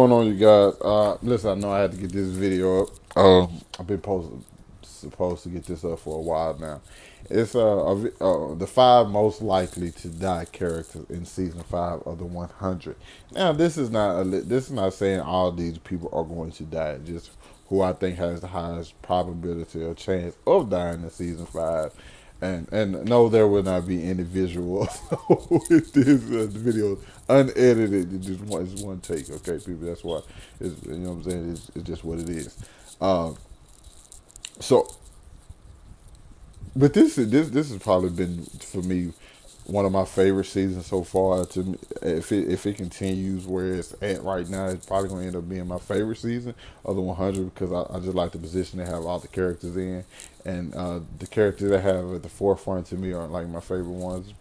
going on, you guys? Listen, I know I had to get this video up. I've been supposed to get this up for a while now. It's the 5 most likely to die characters in season 5 of the 100. Now, this is not saying all these people are going to die. Just who I think has the highest probability or chance of dying in season 5. And no, there will not be any visuals with this video unedited. It's one take, okay, people. That's why it's, you know what I'm saying. It's just what it is. Um, so, but this has probably been for me one of my favorite seasons so far. To me, if it continues where it's at right now, it's probably gonna end up being my favorite season of the 100 because I just like the position they have all the characters in, and the characters they have at the forefront to me are like my favorite ones.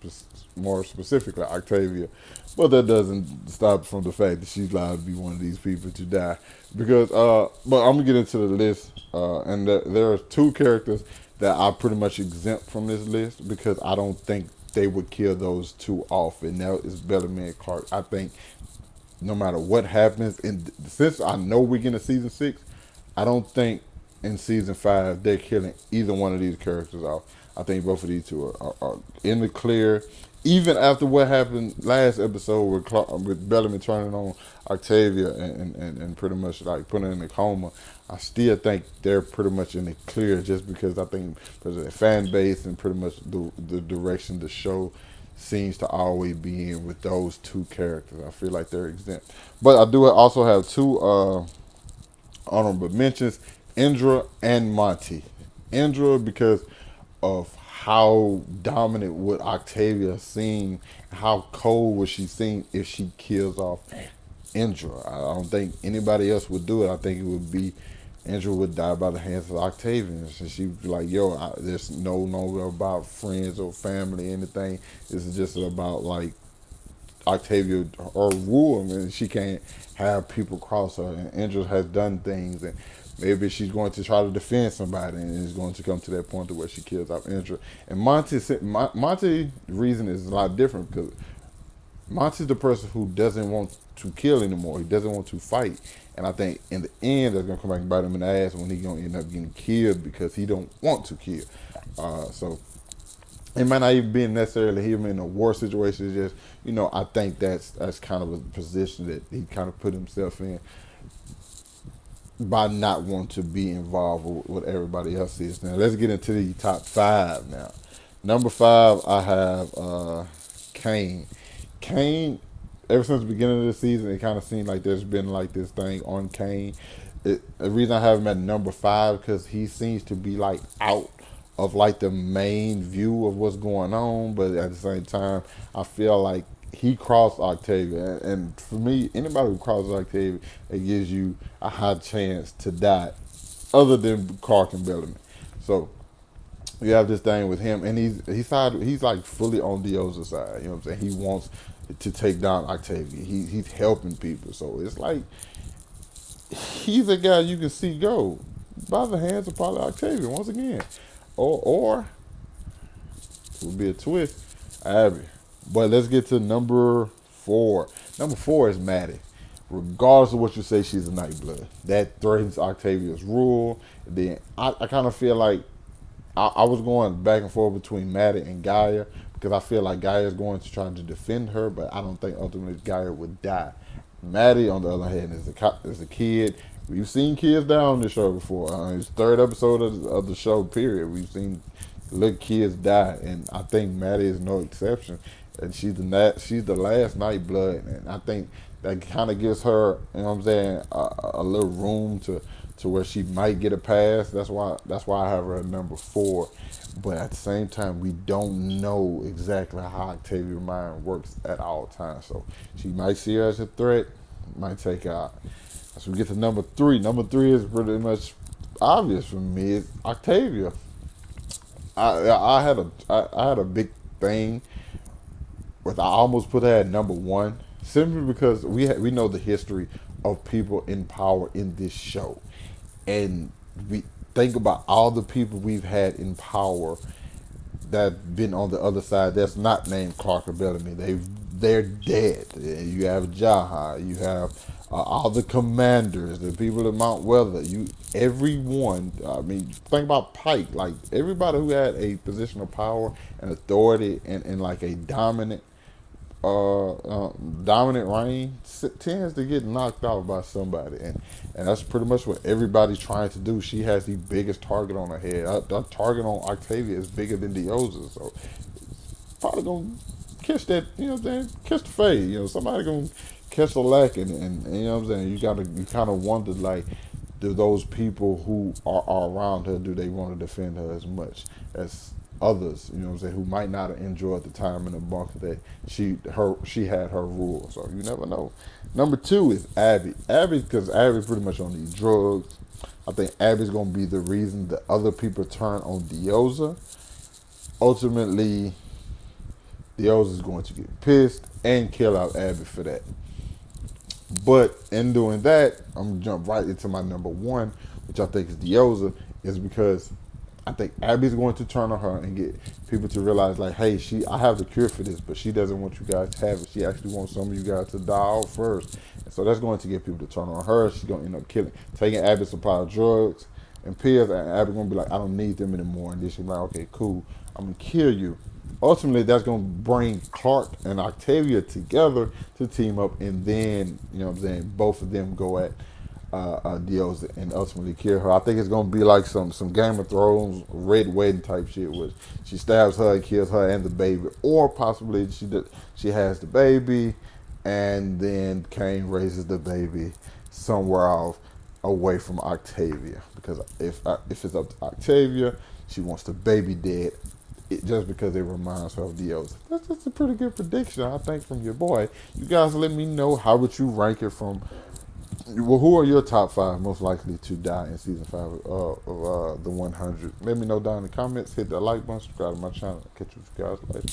More specifically, Octavia, but that doesn't stop from the fact that she's allowed to be one of these people to die. Because, but I'm gonna get into the list, and there are 2 characters that I pretty much exempt from this list because I don't think they would kill those 2 off, and that is Bellamy and Clark. I think no matter what happens, and since I know we're getting to season 6, I don't think in season 5 they're killing either one of these characters off. I think both of these 2 are in the clear. Even after what happened last episode with Bellamy turning on Octavia and pretty much like putting her in a coma, I still think they're pretty much in the clear just because I think because of the fan base and pretty much the direction the show seems to always be in with those 2 characters. I feel like they're exempt. But I do also have 2 honorable mentions, Indra and Monty. Indra because of how dominant would Octavia seem, how cold would she seem if she kills off Indra. I don't think anybody else would do it. I think it would be Indra would die by the hands of Octavian. And she'd be like, yo, there's no longer about friends or family, anything. This is just about like Octavia or rule. I mean, she can't have people cross her. And Indra has done things, and maybe she's going to try to defend somebody, and it's going to come to that point to where she kills off Indra. And Monty's reason is a lot different because Monty's the person who doesn't want to kill anymore. He doesn't want to fight. And I think in the end, that's going to come back and bite him in the ass when he's going to end up getting killed because he don't want to kill. So it might not even be necessarily him in a war situation. It's just, I think that's kind of a position that he kind of put himself in by not wanting to be involved with what everybody else is. Now, let's get into the top 5 now. Number 5, I have Kane. Kane, ever since the beginning of the season, it kind of seemed like there's been like this thing on Kane. The reason I have him at number 5 because he seems to be like out of like the main view of what's going on, but at the same time, I feel like he crossed Octavia, and for me, anybody who crosses Octavia, it gives you a high chance to die, other than Clark and Bellamy. So you have this thing with him, and he's like fully on Dio's side. You know what I'm saying? He wants to take down Octavia. He's helping people, so it's like he's a guy you can see go by the hands of probably Octavia once again, or it would be a twist, Abby. But let's get to number 4. Number 4 is Maddie. Regardless of what you say, she's a Nightblood. That threatens Octavia's rule. Then I kind of feel like I was going back and forth between Maddie and Gaia because I feel like Gaia is going to try to defend her, but I don't think ultimately Gaia would die. Maddie, on the other hand, is a kid. We've seen kids die on this show before. It's the 3rd episode of the show, period. We've seen little kids die, and I think Maddie is no exception. And she's the last Nightblood, and I think that kind of gives her, you know what I'm saying, a little room to where she might get a pass. That's why I have her at number 4. But at the same time, we don't know exactly how Octavia's mind works at all times. So she might see her as a threat, might take her out. So we get to number 3. Number 3 is pretty much obvious for me. It's Octavia. I had a big thing. I almost put her at number 1 simply because we know the history of people in power in this show, and we think about all the people we've had in power that been on the other side that's not named Clark or Bellamy. They're dead. You have Jaha, you have all the commanders, the people at Mount Weather, everyone. I mean, think about Pike. Like everybody who had a position of power and authority and like a dominant reign tends to get knocked out by somebody, and that's pretty much what everybody's trying to do. She has the biggest target on her head. Her target on Octavia is bigger than Dioza, so probably gonna catch that. You know what I'm saying? Catch the fade. You know, somebody gonna catch the lack, and you know what I'm saying. You kind of wonder like, do those people who are around her, do they want to defend her as much as others, you know what I'm saying, who might not have enjoyed the time in the bunker that she had her rule. So you never know. Number two is Abby. Because Abby pretty much on these drugs. I think Abby's gonna be the reason that other people turn on Dioza. Ultimately, Dioza's going to get pissed and kill out Abby for that. But in doing that, I'm gonna jump right into my number one, which I think is Dioza, is because I think Abby's going to turn on her and get people to realize, like, hey, I have the cure for this, but she doesn't want you guys to have it. She actually wants some of you guys to die off first. And so that's going to get people to turn on her. She's going to end up taking Abby's supply of drugs and pills, and Abby's going to be like, I don't need them anymore. And then she'll be like, okay, cool, I'm going to kill you. Ultimately, that's going to bring Clark and Octavia together to team up, and then, you know what I'm saying, both of them go at Dioza and ultimately kill her. I think it's gonna be like some Game of Thrones Red Wedding type shit, where she stabs her and kills her and the baby, or possibly she has the baby, and then Kane raises the baby somewhere off away from Octavia, because if it's up to Octavia, she wants the baby dead. Just because it reminds her of Dioza. That's a pretty good prediction, I think, from your boy. You guys let me know, how would you rank it from. Well, who are your top five most likely to die in season 5 of the 100? Let me know down in the comments. Hit that like button, subscribe to my channel. Catch you guys later.